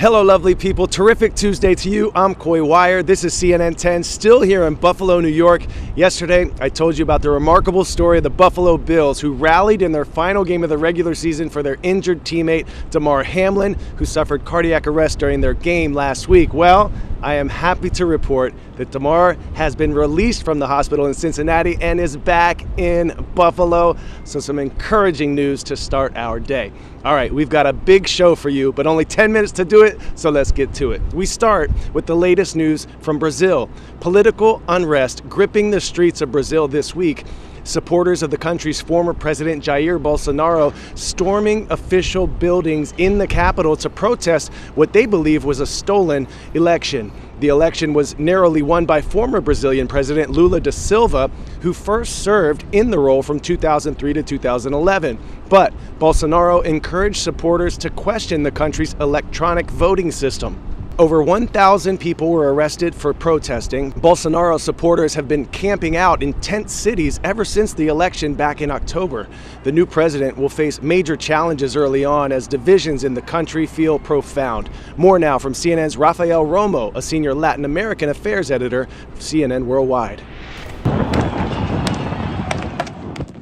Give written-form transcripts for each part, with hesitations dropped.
Hello, lovely people. Terrific Tuesday to you. I'm Coy Wire. This is CNN 10, still here in Buffalo, New York. Yesterday, I told you about the remarkable story of the Buffalo Bills, who rallied in their final game of the regular season for their injured teammate, Damar Hamlin, who suffered cardiac arrest during their game last week. Well, I am happy to report that Damar has been released from the hospital in Cincinnati and is back in Buffalo. So some encouraging news to start our day. All right, we've got a big show for you, but only 10 minutes to do it, so let's get to it. We start with the latest news from Brazil. Political unrest gripping the streets of Brazil this week. Supporters of the country's former president Jair Bolsonaro storming official buildings in the capital to protest what they believe was a stolen election. The election was narrowly won by former Brazilian President Lula da Silva, who first served in the role from 2003 to 2011. But Bolsonaro encouraged supporters to question the country's electronic voting system. Over 1,000 people were arrested for protesting. Bolsonaro supporters have been camping out in tent cities ever since the election back in October. The new president will face major challenges early on as divisions in the country feel profound. More now from CNN's Rafael Romo, a senior Latin American affairs editor of CNN Worldwide.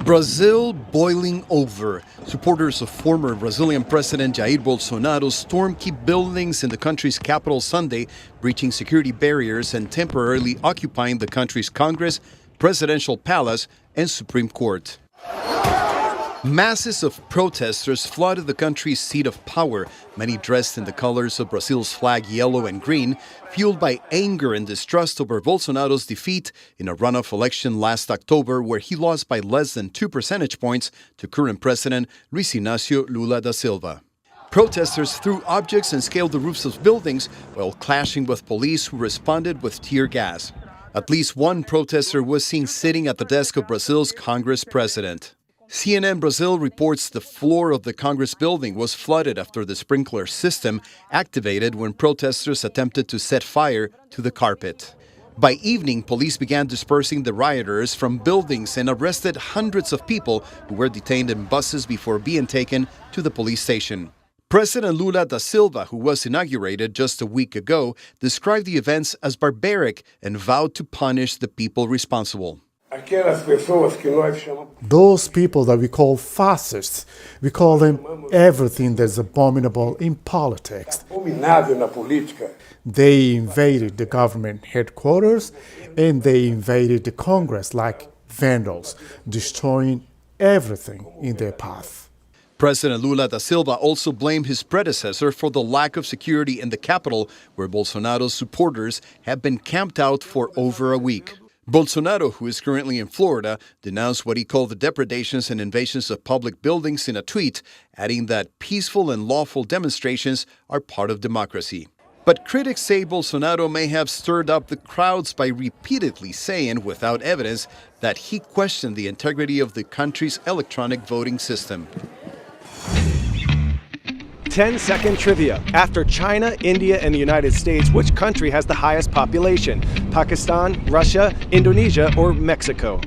Brazil boiling over. Supporters of former Brazilian President Jair Bolsonaro stormed key buildings in the country's capital Sunday, breaching security barriers and temporarily occupying the country's Congress, presidential palace, and Supreme Court. Masses of protesters flooded the country's seat of power, many dressed in the colors of Brazil's flag, yellow and green, fueled by anger and distrust over Bolsonaro's defeat in a runoff election last October where he lost by less than 2 percentage points to current President Luiz Inácio Lula da Silva. Protesters threw objects and scaled the roofs of buildings while clashing with police who responded with tear gas. At least one protester was seen sitting at the desk of Brazil's Congress president. CNN Brazil reports the floor of the Congress building was flooded after the sprinkler system activated when protesters attempted to set fire to the carpet. By evening, police began dispersing the rioters from buildings and arrested hundreds of people who were detained in buses before being taken to the police station. President Lula da Silva, who was inaugurated just a week ago, described the events as barbaric and vowed to punish the people responsible. Those people that we call fascists, we call them everything that's abominable in politics. They invaded the government headquarters and they invaded the Congress like vandals, destroying everything in their path. President Lula da Silva also blamed his predecessor for the lack of security in the capital, where Bolsonaro's supporters have been camped out for over a week. Bolsonaro, who is currently in Florida, denounced what he called the depredations and invasions of public buildings in a tweet, adding that peaceful and lawful demonstrations are part of democracy. But critics say Bolsonaro may have stirred up the crowds by repeatedly saying, without evidence, that he questioned the integrity of the country's electronic voting system. 10-second trivia. After China, India, and the United States, which country has the highest population? Pakistan, Russia, Indonesia, or Mexico?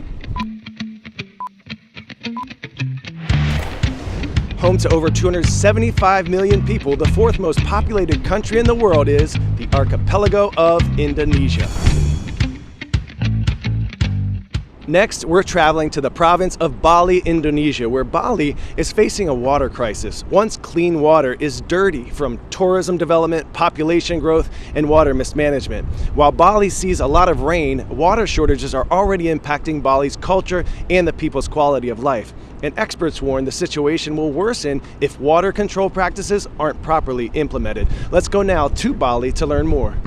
Home to over 275 million people, the fourth most populated country in the world is the archipelago of Indonesia. Next, we're traveling to the province of Bali, Indonesia, where Bali is facing a water crisis. Once clean water is dirty from tourism development, population growth, and water mismanagement. While Bali sees a lot of rain, water shortages are already impacting Bali's culture and the people's quality of life. And experts warn the situation will worsen if water control practices aren't properly implemented. Let's go now to Bali to learn more.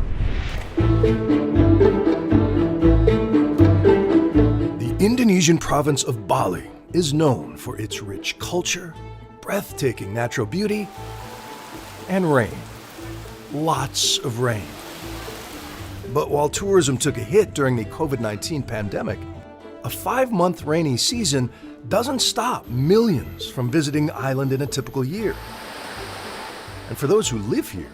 The Indonesian province of Bali is known for its rich culture, breathtaking natural beauty, and rain. Lots of rain. But while tourism took a hit during the COVID-19 pandemic, a 5-month rainy season doesn't stop millions from visiting the island in a typical year. And for those who live here,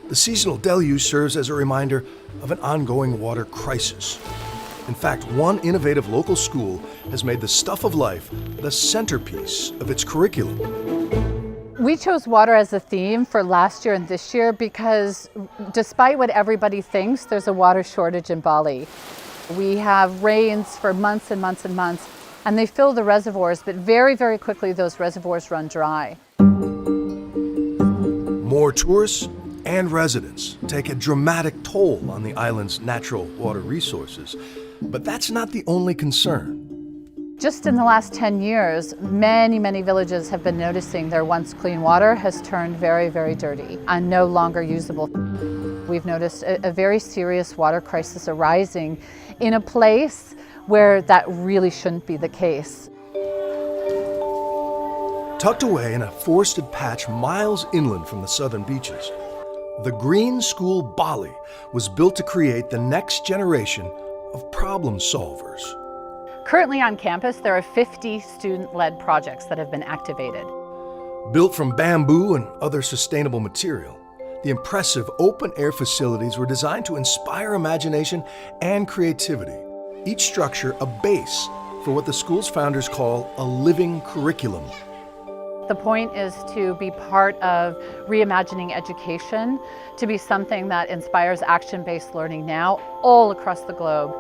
the seasonal deluge serves as a reminder of an ongoing water crisis. In fact, one innovative local school has made the stuff of life the centerpiece of its curriculum. We chose water as a theme for last year and this year because despite what everybody thinks, there's a water shortage in Bali. We have rains for months and months and months, and they fill the reservoirs, but very, very quickly those reservoirs run dry. More tourists and residents take a dramatic toll on the island's natural water resources. But that's not the only concern. Just in the last 10 years, many, many villages have been noticing their once clean water has turned very, very dirty and no longer usable. We've noticed a very serious water crisis arising in a place where that really shouldn't be the case. Tucked away in a forested patch miles inland from the southern beaches, the Green School Bali was built to create the next generation of problem solvers. Currently on campus, there are 50 student-led projects that have been activated. Built from bamboo and other sustainable material, the impressive open-air facilities were designed to inspire imagination and creativity. Each structure a base for what the school's founders call a living curriculum. The point is to be part of reimagining education, to be something that inspires action-based learning now all across the globe.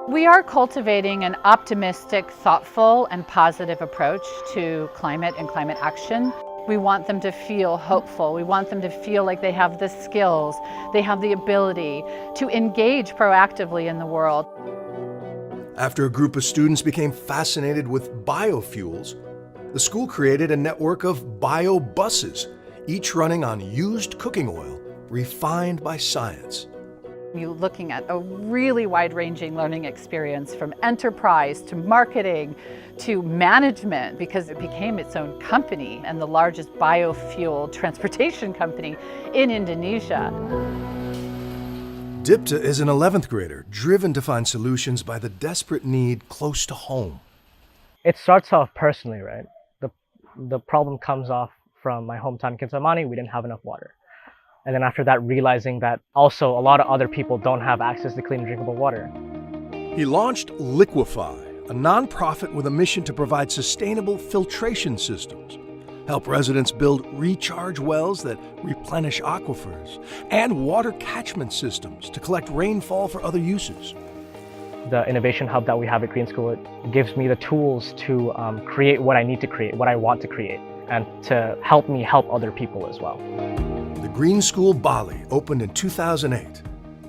We are cultivating an optimistic, thoughtful, and positive approach to climate and climate action. We want them to feel hopeful. We want them to feel like they have the skills, they have the ability to engage proactively in the world. After a group of students became fascinated with biofuels, the school created a network of bio buses, each running on used cooking oil refined by science. You're looking at a really wide-ranging learning experience from enterprise to marketing to management, because it became its own company and the largest biofuel transportation company in Indonesia. Dipta is an 11th grader driven to find solutions by the desperate need close to home. It starts off personally, right? The problem comes off from my hometown, Kintamani. We didn't have enough water. And then after that, realizing that also a lot of other people don't have access to clean and drinkable water. He launched Liquify, a nonprofit with a mission to provide sustainable filtration systems, help residents build recharge wells that replenish aquifers, and water catchment systems to collect rainfall for other uses. The innovation hub that we have at Green School, it gives me the tools to create what I need to create, what I want to create, and to help me help other people as well. The Green School Bali opened in 2008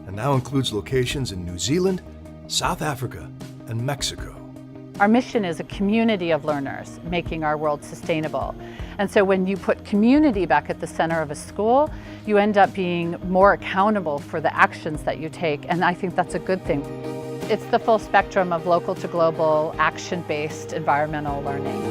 and now includes locations in New Zealand, South Africa, and Mexico. Our mission is a community of learners making our world sustainable. And so when you put community back at the center of a school, you end up being more accountable for the actions that you take, and I think that's a good thing. It's the full spectrum of local to global, action-based environmental learning.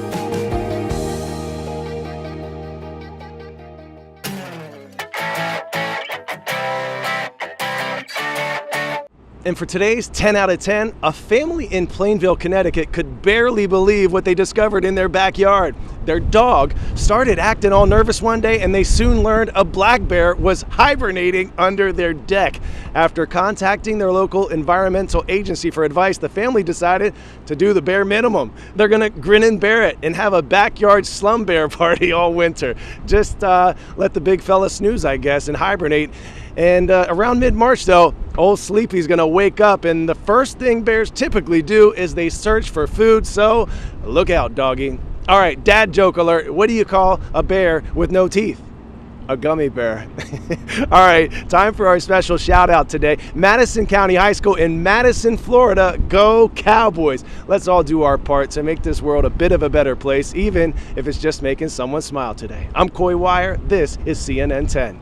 And for today's 10 out of 10, a family in Plainville, Connecticut could barely believe what they discovered in their backyard. Their dog started acting all nervous one day, and they soon learned a black bear was hibernating under their deck. After contacting their local environmental agency for advice, the family decided to do the bare minimum. They're gonna grin and bear it and have a backyard slum bear party all winter. Just let the big fella snooze, I guess, and hibernate. And around mid-March, though, old Sleepy's gonna wake up, and the first thing bears typically do is they search for food, so look out, doggy. All right, dad joke alert. What do you call a bear with no teeth? A gummy bear. All right, time for our special shout out today. Madison County High School in Madison, Florida. Go Cowboys. Let's all do our part to make this world a bit of a better place, even if it's just making someone smile today. I'm Coy Wire. This is CNN 10.